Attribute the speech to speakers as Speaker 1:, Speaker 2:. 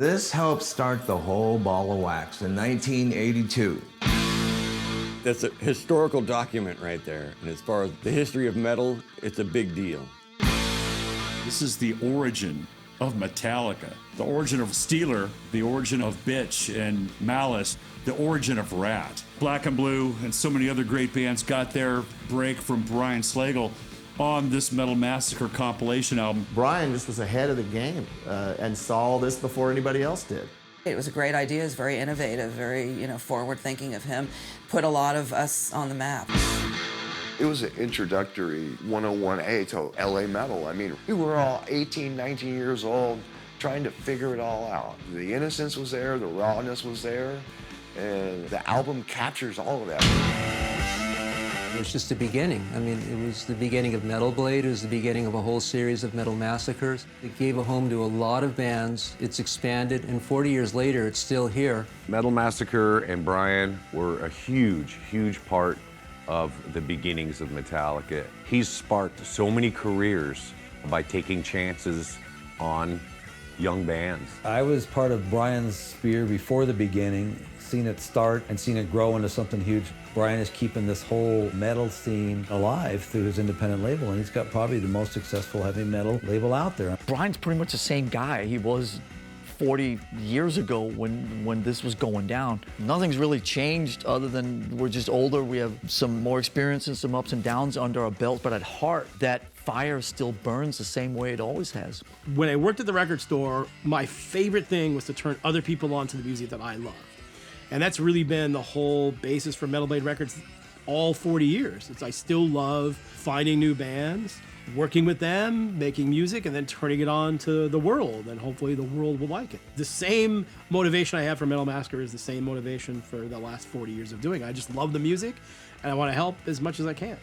Speaker 1: This helped start the whole ball of wax in 1982.
Speaker 2: That's a historical document right there. And as far as the history of metal, it's a big deal.
Speaker 3: This is the origin of Metallica, the origin of Steeler, the origin of Bitch and Malice, the origin of Rat. Black and Blue and so many other great bands got their break from Brian Slagel on this Metal Massacre compilation album.
Speaker 4: Brian just was ahead of the game and saw this before anybody else did.
Speaker 5: It was a great idea. It was very innovative, very forward-thinking of him. Put a lot of us on the map.
Speaker 6: It was an introductory 101A to LA metal. I mean, we were all 18, 19 years old trying to figure it all out. The innocence was there, the rawness was there, and the album captures all of that.
Speaker 7: It was just the beginning. I mean, it was the beginning of Metal Blade. It was the beginning of a whole series of Metal Massacres. It gave a home to a lot of bands. It's expanded, and 40 years later, it's still here.
Speaker 8: Metal Massacre and Brian were a huge, huge part of the beginnings of Metallica. He's sparked so many careers by taking chances on young bands.
Speaker 9: I was part of Brian's spear before the beginning, seen it start and seen it grow into something huge. Brian is keeping this whole metal scene alive through his independent label, and he's got probably the most successful heavy metal label out there.
Speaker 10: Brian's pretty much the same guy he was 40 years ago when this was going down. Nothing's really changed other than we're just older. We have some more experience and some ups and downs under our belt, but at heart, that fire still burns the same way it always has.
Speaker 11: When I worked at the record store, my favorite thing was to turn other people on to the music that I loved. And that's really been the whole basis for Metal Blade Records all 40 years. I still love finding new bands, working with them, making music, and then turning it on to the world, and hopefully the world will like it. The same motivation I have for Metal Massacre is the same motivation for the last 40 years of doing it. I just love the music, and I want to help as much as I can.